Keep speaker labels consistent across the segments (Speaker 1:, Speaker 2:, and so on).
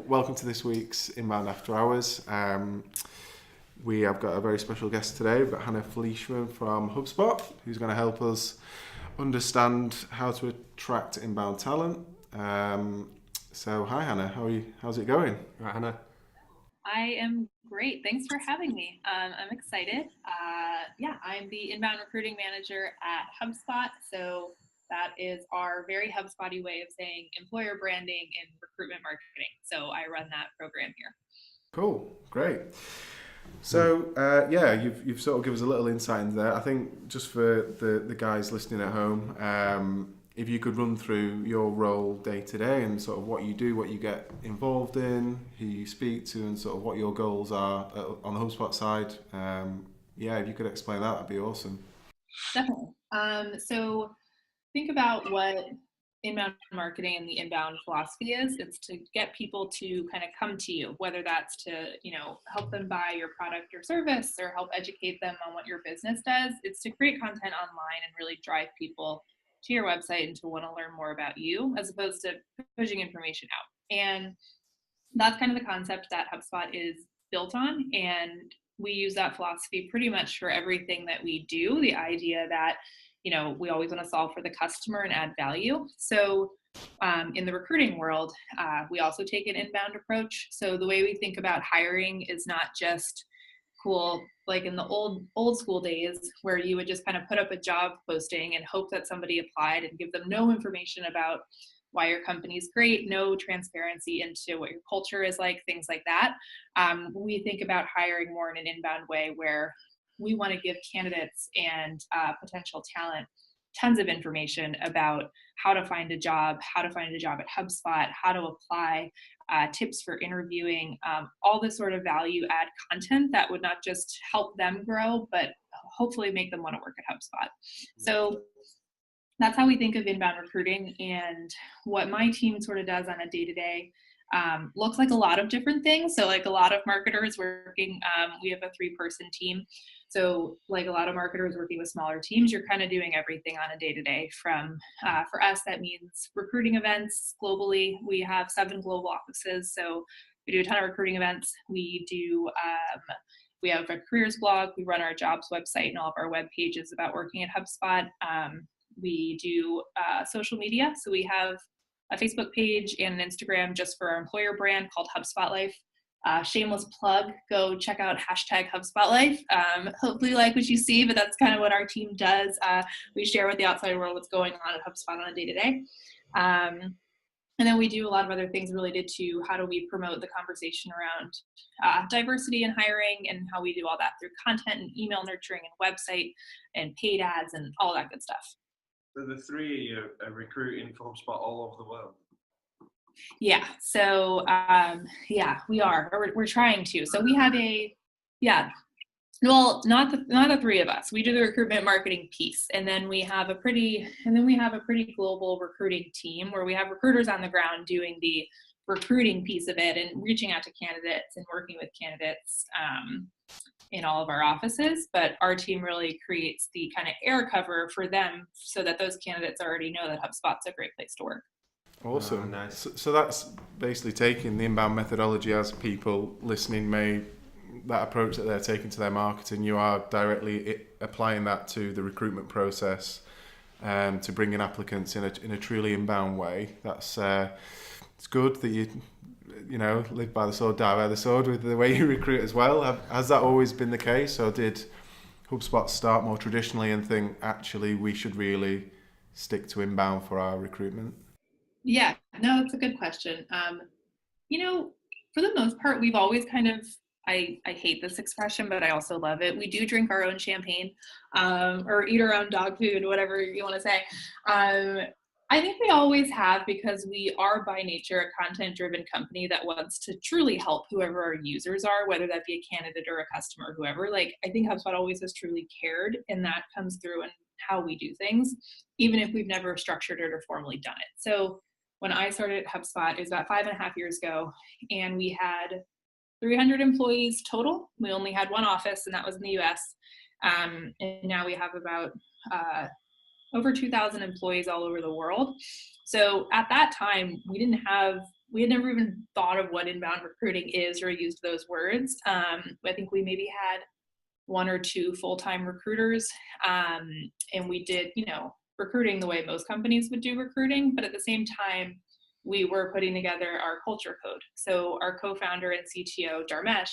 Speaker 1: welcome to this week's Inbound After Hours. We have got a very special guest today. We've got Hannah Fleishman from HubSpot, who's going to help us understand how to attract inbound talent. So hi Hannah, how are you? How's it going?
Speaker 2: Right, Hannah.
Speaker 3: I am great. Thanks for having me. I'm excited. I'm the inbound recruiting manager at HubSpot. So that is our very HubSpotty way of saying employer branding and recruitment marketing. So I run that program here.
Speaker 1: Cool, great. So you've sort of given us a little insight into that. I think just for the guys listening at home, if you could run through your role day to day and sort of what you do, what you get involved in, who you speak to, and sort of what your goals are on the HubSpot side. If you could explain that, that'd be awesome.
Speaker 3: Definitely. So think about what inbound marketing and the inbound philosophy is. It's to get people to kind of come to you, whether that's to, help them buy your product or service or help educate them on what your business does. It's to create content online and really drive people to your website and to want to learn more about you as opposed to pushing information out. And that's kind of the concept that HubSpot is built on. And we use that philosophy pretty much for everything that we do. The idea that we always want to solve for the customer and add value. So in the recruiting world, we also take an inbound approach. So the way we think about hiring is not just cool, like in the old school days where you would just kind of put up a job posting and hope that somebody applied and give them no information about why your company's great, no transparency into what your culture is like, things like that. We think about hiring more in an inbound way where we want to give candidates and potential talent tons of information about how to find a job at HubSpot, how to apply, tips for interviewing, all this sort of value add content that would not just help them grow, but hopefully make them want to work at HubSpot. So that's how we think of inbound recruiting, and what my team sort of does on a day-to-day looks like a lot of different things. So like a lot of marketers working, we have a 3-person team. So like a lot of marketers working with smaller teams, you're kind of doing everything on a day-to-day from, for us, that means recruiting events globally. We have 7 global offices. So we do a ton of recruiting events. We have a careers blog. We run our jobs website and all of our web pages about working at HubSpot. We do social media. So we have a Facebook page and an Instagram just for our employer brand called HubSpot Life. Shameless plug, go check out #HubSpotLife. Hopefully you like what you see, but that's kind of what our team does. We share with the outside world what's going on at HubSpot on a day-to-day. And then we do a lot of other things related to how do we promote the conversation around diversity in hiring, and how we do all that through content and email nurturing and website and paid ads and all that good stuff.
Speaker 2: So the 3 are recruiting for HubSpot all over the world.
Speaker 3: Yeah. So, we are. We're trying to. So we have not the 3 of us. We do the recruitment marketing piece, and then we have a pretty global recruiting team where we have recruiters on the ground doing the recruiting piece of it and reaching out to candidates and working with candidates in all of our offices. But our team really creates the kind of air cover for them so that those candidates already know that HubSpot's a great place to work.
Speaker 1: Awesome.
Speaker 2: Oh, nice.
Speaker 1: So that's basically taking the inbound methodology as people listening that approach that they're taking to their marketing, you are directly applying that to the recruitment process, to bring in applicants in a truly inbound way. That's it's good that you live by the sword, die by the sword with the way you recruit as well. Has that always been the case, or did HubSpot start more traditionally and think actually we should really stick to inbound for our recruitment?
Speaker 3: Yeah, no, it's a good question. For the most part, we've always kind of, I hate this expression, but I also love it. We do drink our own champagne, or eat our own dog food, whatever you want to say. I think we always have, because we are by nature a content-driven company that wants to truly help whoever our users are, whether that be a candidate or a customer, or whoever. Like, I think HubSpot always has truly cared, and that comes through in how we do things, even if we've never structured it or formally done it. So when I started at HubSpot, it was about 5.5 years ago, and we had 300 employees total. We only had 1 office, and that was in the US. And now we have about over 2,000 employees all over the world. So at that time, we didn't have we had never even thought of what inbound recruiting is or used those words. I think we maybe had 1 or 2 full-time recruiters, and we did, recruiting the way most companies would do recruiting, but at the same time, we were putting together our culture code. So our co-founder and CTO, Dharmesh,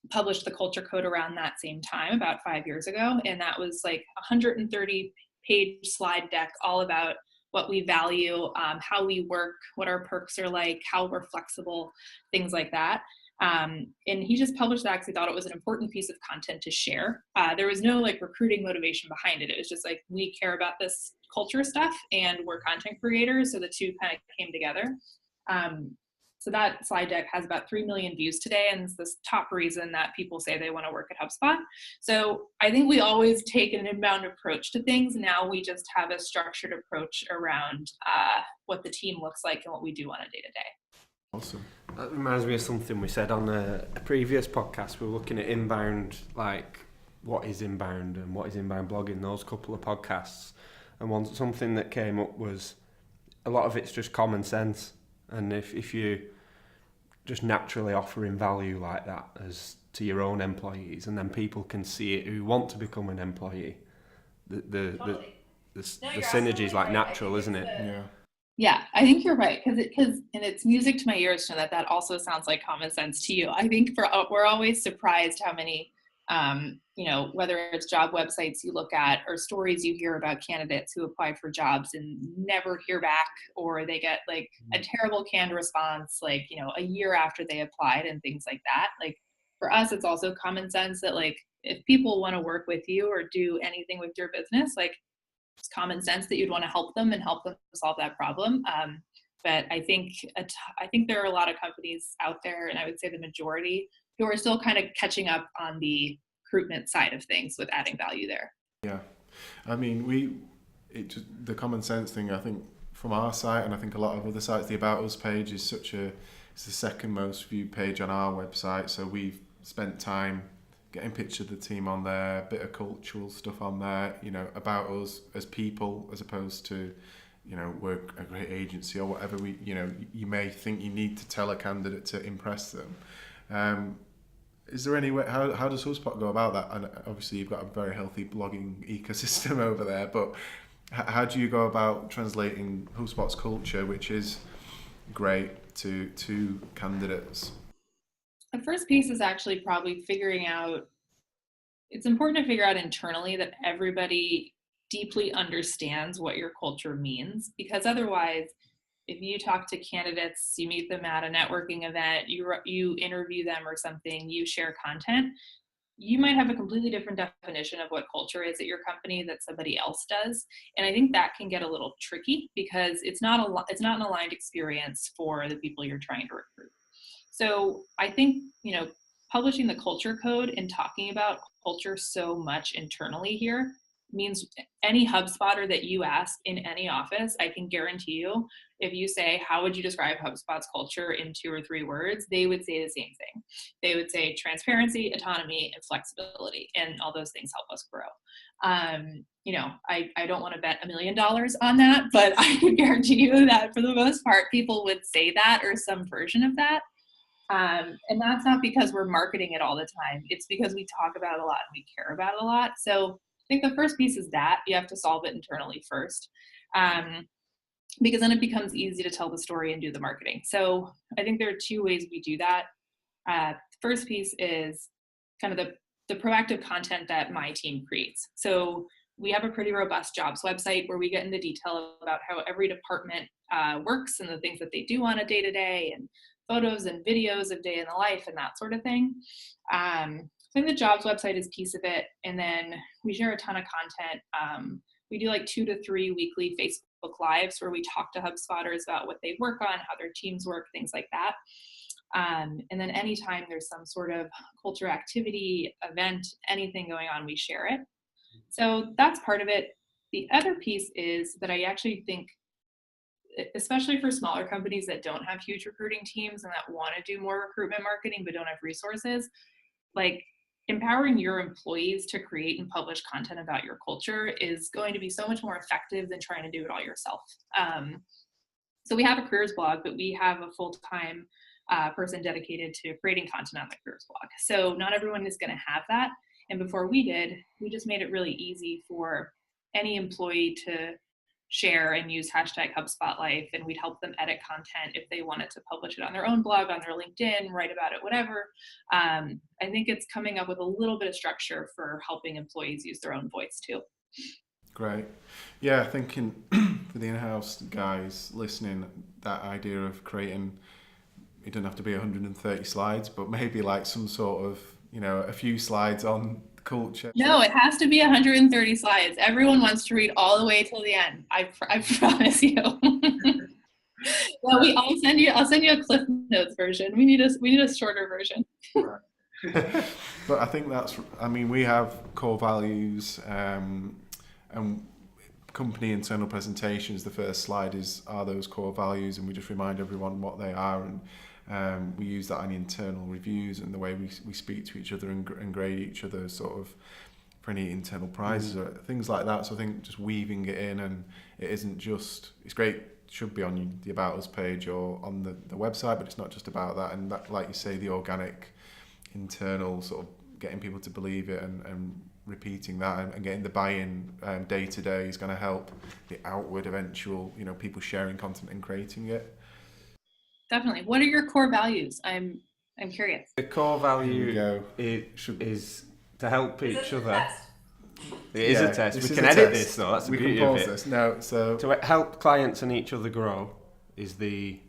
Speaker 3: published the culture code around that same time, about 5 years ago, and that was like a 130-page slide deck all about what we value, how we work, what our perks are like, how we're flexible, things like that. And he just published that because he thought it was an important piece of content to share. There was no like recruiting motivation behind it. It was just like, we care about this culture stuff and we're content creators. So the two kind of came together. So that slide deck has about 3 million views today, and it's this top reason that people say they want to work at HubSpot. So I think we always take an inbound approach to things. Now we just have a structured approach around what the team looks like and what we do on a day-to-day.
Speaker 1: Awesome.
Speaker 4: That reminds me of something we said on a previous podcast. We were looking at inbound, like what is inbound and what is inbound blogging, those couple of podcasts. And something that came up was a lot of it's just common sense. And if you just naturally offering value like that as to your own employees, and then people can see it who want to become an employee, the synergy is like natural, isn't it?
Speaker 1: Yeah.
Speaker 3: Yeah, I think you're right, because and it's music to my ears to know that also sounds like common sense to you. I think we're always surprised how many, whether it's job websites you look at or stories you hear about candidates who apply for jobs and never hear back, or they get like a terrible canned response, like, a year after they applied and things like that. Like for us, it's also common sense that like, if people want to work with you or do anything with your business, like it's common sense that you'd want to help them solve that problem. But I think there are a lot of companies out there, and I would say the majority, who are still kind of catching up on the recruitment side of things with adding value there.
Speaker 1: Yeah, I mean, the common sense thing, I think from our site, and I think a lot of other sites, the About Us page is it's the second most viewed page on our website. So we've spent time getting pictures of the team on there, a bit of cultural stuff on there, about us as people, as opposed to, we're a great agency or whatever you may think you need to tell a candidate to impress them. Is there any way, how does HubSpot go about that? And obviously you've got a very healthy blogging ecosystem over there, but how do you go about translating HubSpot's culture, which is great, to candidates?
Speaker 3: The first piece is actually probably it's important to figure out internally that everybody deeply understands what your culture means, because otherwise, if you talk to candidates, you meet them at a networking event, you interview them or something, you share content, you might have a completely different definition of what culture is at your company that somebody else does. And I think that can get a little tricky because it's not an aligned experience for the people you're trying to recruit. So I think, publishing the culture code and talking about culture so much internally here means any HubSpotter that you ask in any office, I can guarantee you, if you say, how would you describe HubSpot's culture in 2 or 3 words, they would say the same thing. They would say transparency, autonomy, and flexibility, and all those things help us grow. I don't want to bet $1 million on that, but I can guarantee you that for the most part, people would say that or some version of that. And that's not because we're marketing it all the time. It's because we talk about it a lot and we care about it a lot. So I think the first piece is that you have to solve it internally first, because then it becomes easy to tell the story and do the marketing. So I think there are 2 ways we do that. The first piece is kind of the proactive content that my team creates. So we have a pretty robust jobs website where we get into detail about how every department works and the things that they do on a day-to-day, and photos and videos of day in the life and that sort of thing. I think the jobs website is a piece of it. And then we share a ton of content. We do like 2 to 3 weekly Facebook Lives where we talk to HubSpotters about what they work on, how their teams work, things like that. And then anytime there's some sort of culture activity, event, anything going on, we share it. So that's part of it. The other piece is that I actually think, especially for smaller companies that don't have huge recruiting teams and that want to do more recruitment marketing but don't have resources, like empowering your employees to create and publish content about your culture is going to be so much more effective than trying to do it all yourself. So we have a careers blog, but we have a full-time person dedicated to creating content on the careers blog. So not everyone is going to have that. And before we did, we just made it really easy for any employee to share and use hashtag HubSpotLife, and we'd help them edit content if they wanted to publish it on their own blog, on their LinkedIn, write about it, whatever. I think it's coming up with a little bit of structure for helping employees use their own voice too.
Speaker 1: Great. Yeah, thinking for the in-house guys listening, that idea of creating, it doesn't have to be 130 slides, but maybe like some sort of, a few slides on culture.
Speaker 3: No, it has to be 130 slides. Everyone wants to read all the way till the end. I promise you. Well, I'll send you a Cliff Notes version. We need a shorter version.
Speaker 1: But I think we have core values, and company internal presentations. The first slide are those core values, and we just remind everyone what they are, and we use that in internal reviews and the way we speak to each other and grade each other sort of for any internal prizes or things like that. So I think just weaving it in, and it isn't just, it's great, it should be on the About Us page or on the website, but it's not just about that. And that, like you say, the organic internal sort of getting people to believe it and repeating that and getting the buy-in day to day is going to help the outward eventual, people sharing content and creating it.
Speaker 3: Definitely. What are your core values? I'm curious.
Speaker 4: The core value is to help each other. It is a test. We can edit this though. That's the beauty of it.
Speaker 1: This. No, so
Speaker 4: to help clients and each other grow is the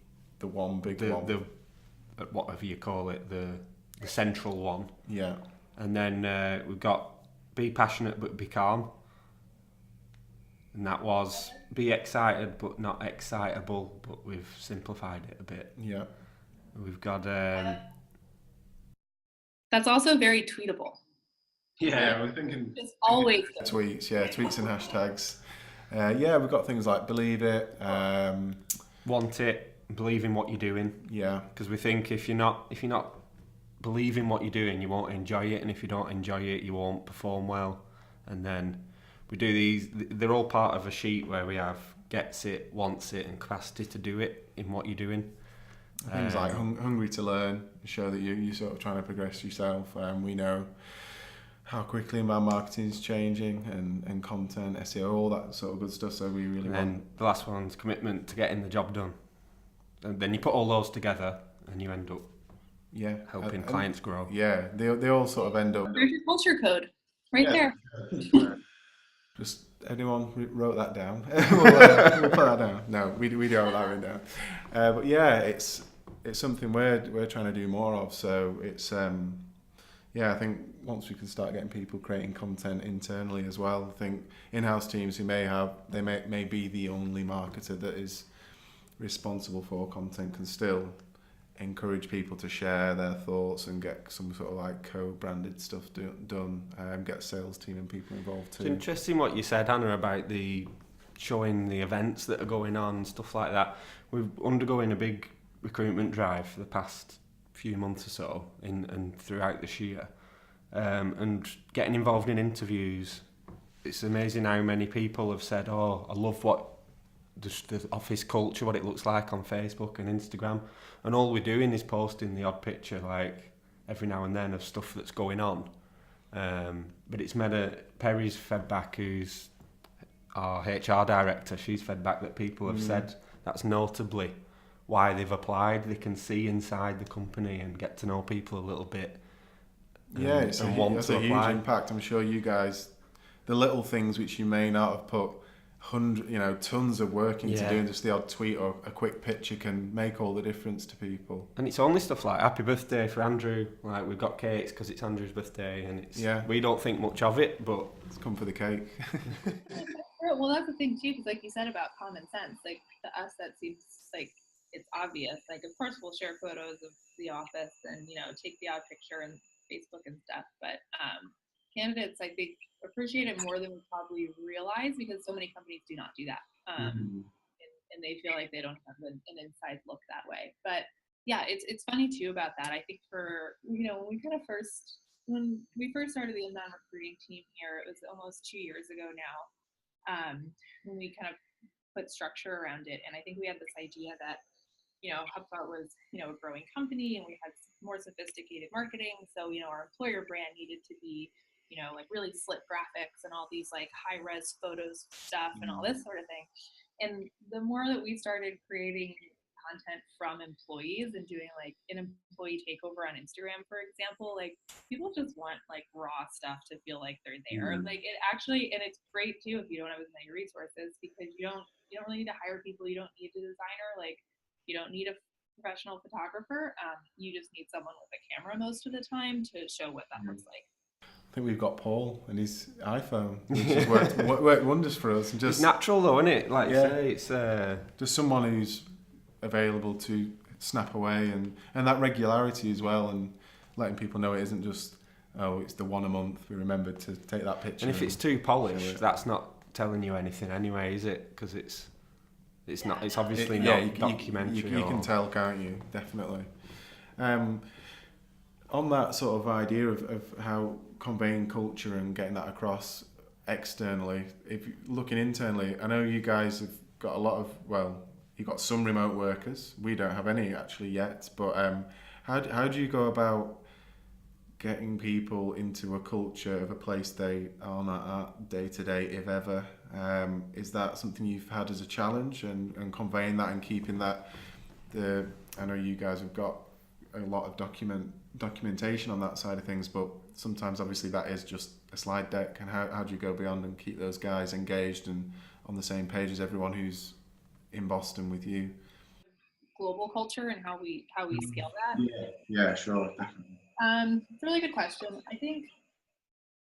Speaker 1: one big
Speaker 4: the,
Speaker 1: one.
Speaker 4: the whatever you call it, the central one.
Speaker 1: Yeah.
Speaker 4: And then we've got be passionate but be calm. And that was be excited but not excitable, but we've simplified it a bit.
Speaker 1: Yeah.
Speaker 4: We've got
Speaker 3: that's also very tweetable.
Speaker 1: Yeah, we're thinking
Speaker 3: just always
Speaker 1: tweets and hashtags. We've got things like believe it,
Speaker 4: want it, believe in what you're doing.
Speaker 1: Yeah.
Speaker 4: Because we think if you're not believing what you're doing, you won't enjoy it, and if you don't enjoy it, you won't perform well. And then we do these, they're all part of a sheet where we have gets it, wants it, and capacity to do it in what you're doing.
Speaker 1: Things like hungry to learn, show that you're sort of trying to progress yourself. We know how quickly inbound marketing is changing, and content, SEO, all that sort of good stuff. So we really want.
Speaker 4: The last one's commitment to getting the job done. And then you put all those together, and you end up helping clients grow.
Speaker 1: Yeah, they all sort of end up.
Speaker 3: There's your culture code right there.
Speaker 1: Just anyone wrote that down. we'll put that down. No, we don't have that written down. But yeah, it's something we're trying to do more of. So it's I think once we can start getting people creating content internally as well, I think in-house teams who may be the only marketer that is responsible for content can still encourage people to share their thoughts and get some sort of like co-branded stuff done, get a sales team and people involved too.
Speaker 4: It's interesting what you said, Hannah, about showing the events that are going on, stuff like that. We're undergoing a big recruitment drive for the past few months or so and throughout this year, and getting involved in interviews. It's amazing how many people have said, I love what the office culture, what it looks like on Facebook and Instagram, and all we're doing is posting the odd picture like every now and then of stuff that's going on, but it's Perry's fed back, who's our HR director, she's fed back that people have said that's notably why they've applied. They can see inside the company and get to know people a little bit.
Speaker 1: It's a huge impact. I'm sure you guys, the little things which you may not have put tons of work into doing, just the odd tweet or a quick picture can make all the difference to people.
Speaker 4: And it's only stuff like happy birthday for Andrew, like we've got cakes because it's Andrew's birthday, and we don't think much of it, but
Speaker 1: it's come for the cake.
Speaker 3: Well, that's the thing too, because like you said about common sense, like to us that seems like it's obvious. Like of course we'll share photos of the office and take the odd picture and Facebook and stuff, but candidates I think appreciate it more than we probably realize, because so many companies do not do that, and they feel like they don't have an inside look that way. But yeah, it's funny too about that. I think for when we first started the inbound recruiting team here, it was almost 2 years ago now, when we kind of put structure around it. And I think we had this idea that, HubSpot was, a growing company and we had more sophisticated marketing. So, our employer brand needed to be, like really slick graphics and all these like high res photos stuff and all this sort of thing. And the more that we started creating content from employees and doing like an employee takeover on Instagram, for example, like people just want like raw stuff to feel like they're there. Like it actually, and it's great too if you don't have as many resources, because you don't really need to hire people. You don't need a designer. Like you don't need a professional photographer. You just need someone with a camera most of the time to show what that looks like.
Speaker 1: I think we've got Paul and his iPhone, which has worked wonders for us. And just,
Speaker 4: it's natural though, isn't it? Like say, it's
Speaker 1: just someone who's available to snap away, and that regularity as well, and letting people know it isn't just, it's the one a month. We remembered to take that picture.
Speaker 4: And if it's too polished, that's not telling you anything anyway, is it? Because it's not. It's obviously not documentary.
Speaker 1: You can tell, can't you? Definitely. On that sort of idea of how conveying culture and getting that across externally, if you're looking internally, I know you guys have got a lot of, you've got some remote workers. We don't have any actually yet, but how do you go about getting people into a culture of a place they are not at day to day, if ever? Is that something you've had as a challenge, and conveying that and keeping that? I know you guys have got a lot of documentation on that side of things, but sometimes obviously that is just a slide deck. And how do you go beyond and keep those guys engaged and on the same page as everyone who's in Boston with you?
Speaker 3: Global culture and how we scale that.
Speaker 1: Yeah, sure, definitely.
Speaker 3: It's a really good question. I think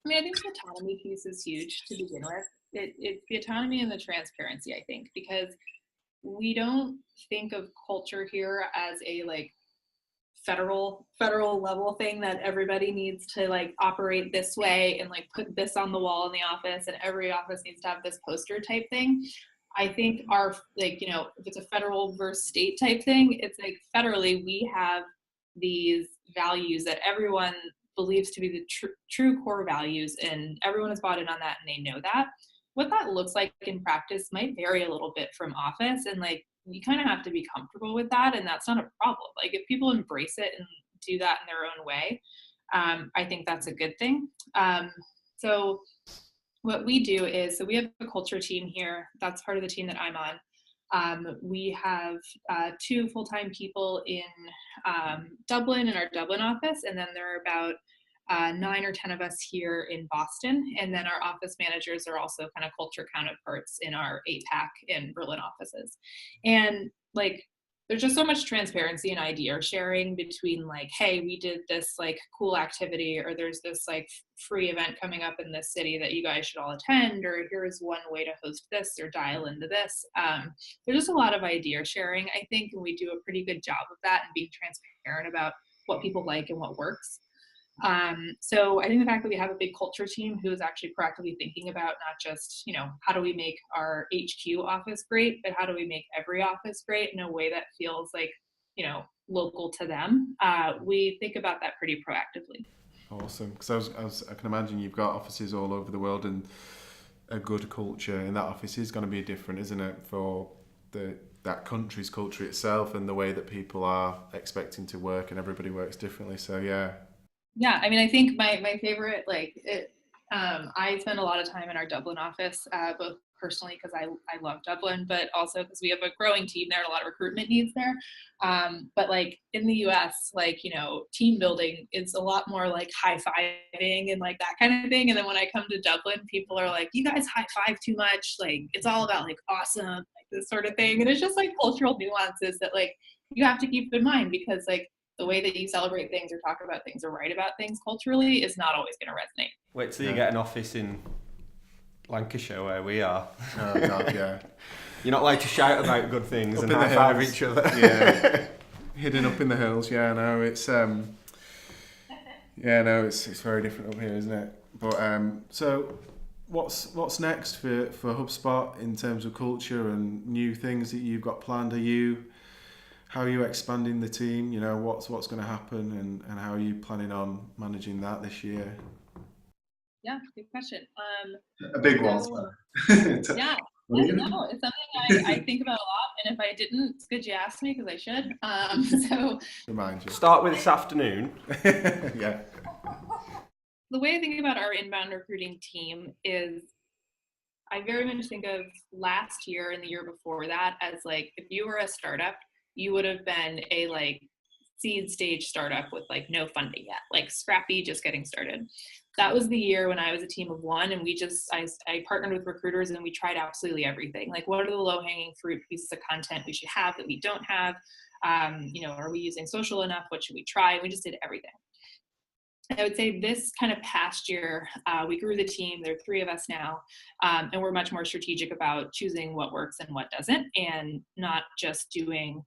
Speaker 3: the autonomy piece is huge to begin with. It's the autonomy and the transparency, I think, because we don't think of culture here as a like federal level thing that everybody needs to like operate this way and like put this on the wall in the office and every office needs to have this poster type thing. I think our, like, if it's a federal versus state type thing, it's like federally we have these values that everyone believes to be the true core values, and everyone has bought in on that and they know that. What that looks like in practice might vary a little bit from office, and like you kind of have to be comfortable with that, and that's not a problem. Like if people embrace it and do that in their own way, I think that's a good thing. So what we do is, so we have a culture team here. That's part of the team that I'm on. We have 2 full-time people in Dublin, in our Dublin office, and then there are about 9 or 10 of us here in Boston. And then our office managers are also kind of culture counterparts in our APAC and Berlin offices. And like, there's just so much transparency and idea sharing between like, hey, we did this like cool activity, or there's this like free event coming up in this city that you guys should all attend, or here's one way to host this or dial into this. There's just a lot of idea sharing, I think, and we do a pretty good job of that and being transparent about what people like and what works. So I think the fact that we have a big culture team who is actually proactively thinking about not just, how do we make our HQ office great, but how do we make every office great in a way that feels like, local to them. We think about that pretty proactively.
Speaker 1: Awesome. Because I can imagine you've got offices all over the world, and a good culture in that office is going to be different, isn't it, for that country's culture itself and the way that people are expecting to work, and everybody works differently. So yeah.
Speaker 3: Yeah, I mean, I think my favorite, I spend a lot of time in our Dublin office, both personally because I love Dublin, but also because we have a growing team there and a lot of recruitment needs there. But like in the US, team building is a lot more like high-fiving and like that kind of thing. And then when I come to Dublin, people are like, you guys high-five too much. Like it's all about like awesome, like this sort of thing. And it's just like cultural nuances that like you have to keep in mind, because like the way that you celebrate things or talk about things or write about things culturally is not always going to resonate.
Speaker 4: Wait till you get an office in Lancashire where we are.
Speaker 1: Oh God, yeah.
Speaker 4: You're not allowed to shout about good things
Speaker 1: up
Speaker 4: and
Speaker 1: in
Speaker 4: high five each other.
Speaker 1: Yeah, hidden up in the hills. Yeah, no, it's it's very different up here, isn't it? But so, what's next for HubSpot in terms of culture and new things that you've got planned? How are you expanding the team? What's going to happen, and how are you planning on managing that this year?
Speaker 3: Yeah, good question.
Speaker 2: A big one.
Speaker 3: Yeah.
Speaker 1: What are you
Speaker 3: Yeah,
Speaker 1: gonna
Speaker 3: no, it's something I think about a lot, and if I didn't, it's good you asked me because I should. So
Speaker 1: remind you?
Speaker 4: Start with this afternoon.
Speaker 1: Yeah.
Speaker 3: the way I think about our inbound recruiting team is I very much think of last year and the year before that as like if you were a startup, you would have been a like seed stage startup with like no funding yet, like scrappy, just getting started. That was the year when I was a team of one, and I partnered with recruiters and we tried absolutely everything. Like, what are the low hanging fruit pieces of content we should have that we don't have? Are we using social enough? What should we try? We just did everything. I would say this kind of past year, we grew the team. There are 3 of us now, and we're much more strategic about choosing what works and what doesn't, and not just doing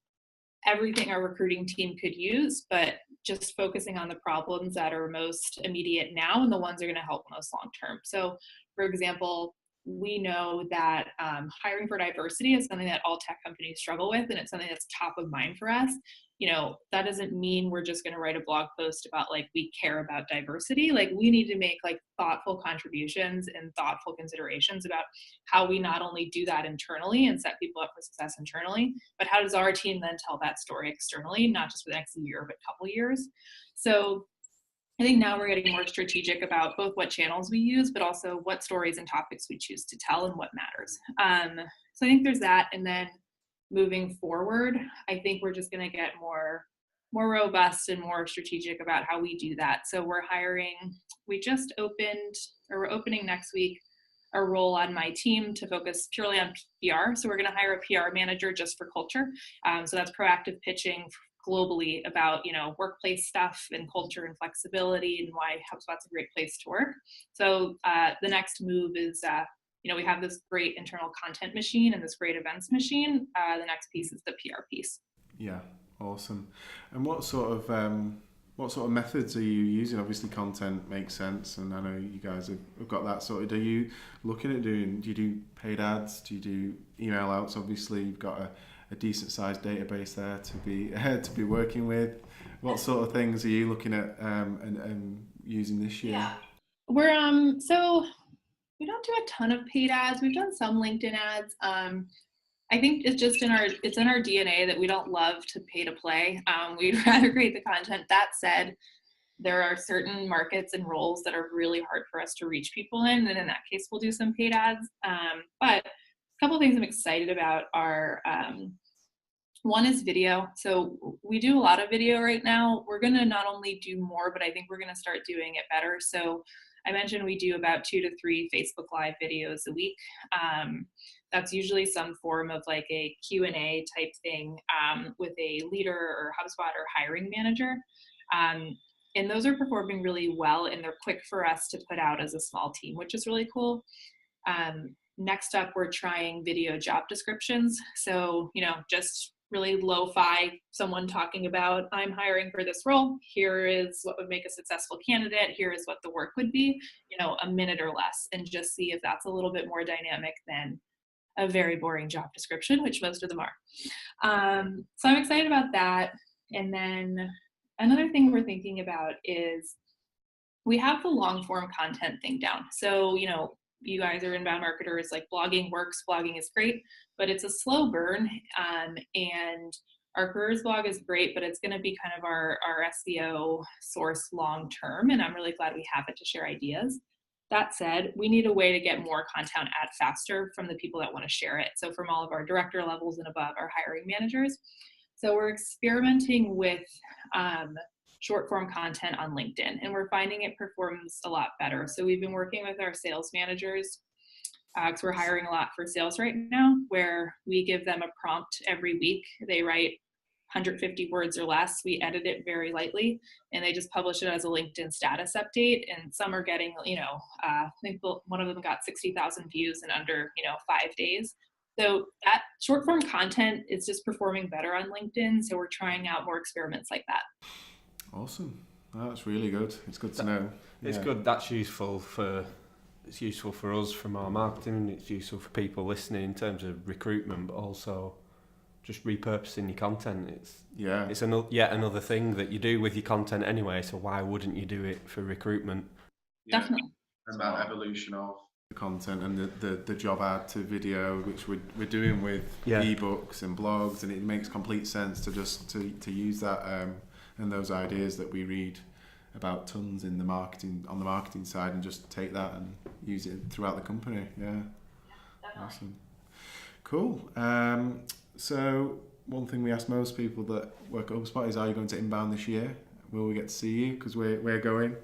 Speaker 3: everything our recruiting team could use, but just focusing on the problems that are most immediate now and the ones that are going to help most long term. So, for example, we know that hiring for diversity is something that all tech companies struggle with, and it's something that's top of mind for us. That doesn't mean we're just going to write a blog post about like we care about diversity. Like, we need to make like thoughtful contributions and thoughtful considerations about how we not only do that internally and set people up for success internally, but how does our team then tell that story externally, not just for the next year, but a couple years. So I think now we're getting more strategic about both what channels we use, but also what stories and topics we choose to tell and what matters. So I think there's that. And then moving forward, I think we're just going to get more robust and more strategic about how we do that. So we're opening next week a role on my team to focus purely on PR. So we're going to hire a PR manager just for culture. So that's proactive pitching globally about workplace stuff and culture and flexibility and why HubSpot's a great place to work. So the next move is we have this great internal content machine and this great events machine. The next piece is the PR piece.
Speaker 1: Yeah, awesome. And what sort of methods are you using? Obviously, content makes sense, and I know you guys have got that sorted. Are you looking at do you do paid ads? Do you do email outs? Obviously, you've got a decent sized database there to be working with. What sort of things are you looking at and using this year?
Speaker 3: Yeah, we're so we don't do a ton of paid ads. We've done some LinkedIn ads. I think it's just in our DNA that we don't love to pay to play. We'd rather create the content. That said, there are certain markets and roles that are really hard for us to reach people in, and in that case, we'll do some paid ads. But a couple of things I'm excited about are one is video. So we do a lot of video right now. We're going to not only do more, but I think we're going to start doing it better. So I mentioned we do about 2 to 3 Facebook Live videos a week. That's usually some form of like a Q&A type thing with a leader or HubSpot or hiring manager. And those are performing really well, and they're quick for us to put out as a small team, which is really cool. Next up, we're trying video job descriptions. So, just really lo-fi, someone talking about, I'm hiring for this role. Here is what would make a successful candidate. Here is what the work would be, a minute or less, and just see if that's a little bit more dynamic than a very boring job description, which most of them are. So I'm excited about that. And then another thing we're thinking about is we have the long form content thing down. So, you guys are inbound marketers, like blogging works, blogging is great, but it's a slow burn. And our careers blog is great, but it's going to be kind of our SEO source long term. And I'm really glad we have it to share ideas. That said, we need a way to get more content out faster from the people that want to share it. So from all of our director levels and above, our hiring managers. So we're experimenting with short form content on LinkedIn, and we're finding it performs a lot better. So we've been working with our sales managers because we're hiring a lot for sales right now, where we give them a prompt every week. They write 150 words or less. We edit it very lightly, and they just publish it as a LinkedIn status update. And some are getting, I think one of them got 60,000 views in under, 5 days. So that short form content is just performing better on LinkedIn. So we're trying out more experiments like that.
Speaker 1: Awesome. That's really good. It's good to know.
Speaker 4: It's good. That's useful for us from our marketing. It's useful for people listening in terms of recruitment, but also just repurposing your content. It's yet another thing that you do with your content anyway. So why wouldn't you do it for recruitment?
Speaker 3: Definitely.
Speaker 1: It's about evolution of content and the job ad to video, which we're doing with ebooks and blogs, and it makes complete sense to just to use that and those ideas that we read about tons in the marketing side, and just take that and use it throughout the company. Awesome, cool. So one thing we ask most people that work at HubSpot is, are you going to Inbound this year? Will we get to see you? Because we're going.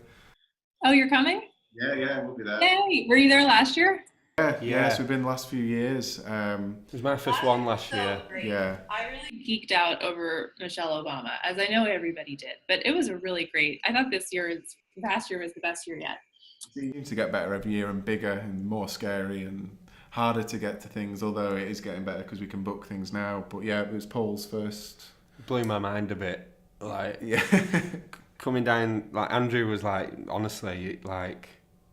Speaker 3: Oh, you're coming?
Speaker 1: Yeah, we'll be there.
Speaker 3: Yay! Were you there last year?
Speaker 1: Yeah. So we've been the last few years.
Speaker 4: It was my first one last year.
Speaker 3: Great.
Speaker 1: Yeah.
Speaker 3: I really geeked out over Michelle Obama, as I know everybody did. But it was a really great. I thought past year was the best year yet.
Speaker 1: It seems to get better every year, and bigger and more scary and harder to get to things. Although it is getting better because we can book things now. But yeah, it was Paul's first.
Speaker 4: Blew my mind a bit. Like coming down, like Andrew was like, honestly, like.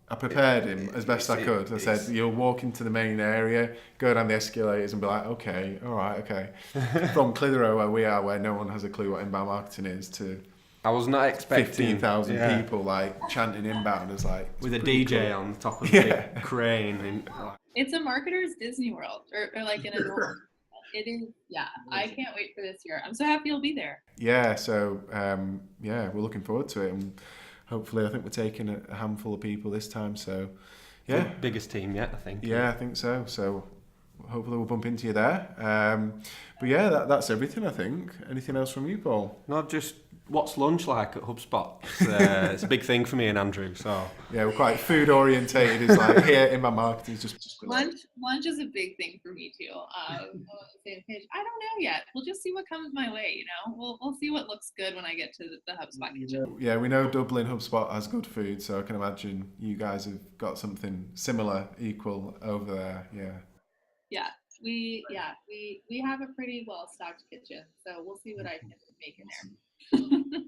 Speaker 1: I prepared him as best I could. I said, you'll walk into the main area, go down the escalators and be like, okay, all right, okay. From Clitheroe, where we are, where no one has a clue what inbound marketing is, to
Speaker 4: I was not expecting
Speaker 1: 15,000 people like chanting inbound as like...
Speaker 4: With a DJ cool. On top of the big crane. And,
Speaker 3: it's a marketer's Disney World, or like in a normal... It is, I can't wait for this year. I'm so happy you'll be there.
Speaker 1: Yeah, so, we're looking forward to it. And hopefully, I think we're taking a handful of people this time. So, yeah.
Speaker 4: The biggest team yet, I think.
Speaker 1: Yeah, I think so. So, hopefully we'll bump into you there. But yeah, that's everything, I think. Anything else from you, Paul?
Speaker 4: No, just what's lunch like at HubSpot? It's a big thing for me and Andrew. So
Speaker 1: yeah, we're quite food orientated. It's like here in my marketing, just
Speaker 3: lunch is a big thing for me too. I don't know yet. We'll just see what comes my way. You know, we'll see what looks good when I get to the HubSpot kitchen.
Speaker 1: Yeah, we know Dublin HubSpot has good food, so I can imagine you guys have got something similar, equal over there.
Speaker 3: Yeah, we have a pretty well stocked kitchen, so we'll see what I can make in there.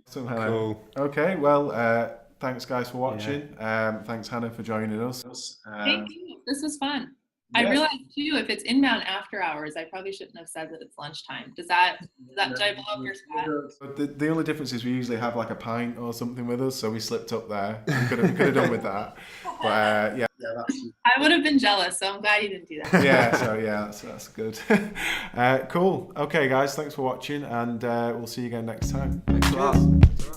Speaker 1: So, Hannah.
Speaker 4: Cool.
Speaker 1: Okay, well, thanks guys for watching. Thanks Hannah for joining us.
Speaker 3: Thank you. This was fun. I realized too, if it's inbound after hours, I probably shouldn't have said that it's lunchtime. Did I blow up your spot?
Speaker 1: But the only difference is we usually have like a pint or something with us, so we slipped up there. We could have done with that. But
Speaker 3: I would have been jealous, so I'm glad you didn't do that.
Speaker 1: That's good. Cool. Okay, guys, thanks for watching, and we'll see you again next time.
Speaker 4: Thanks a lot.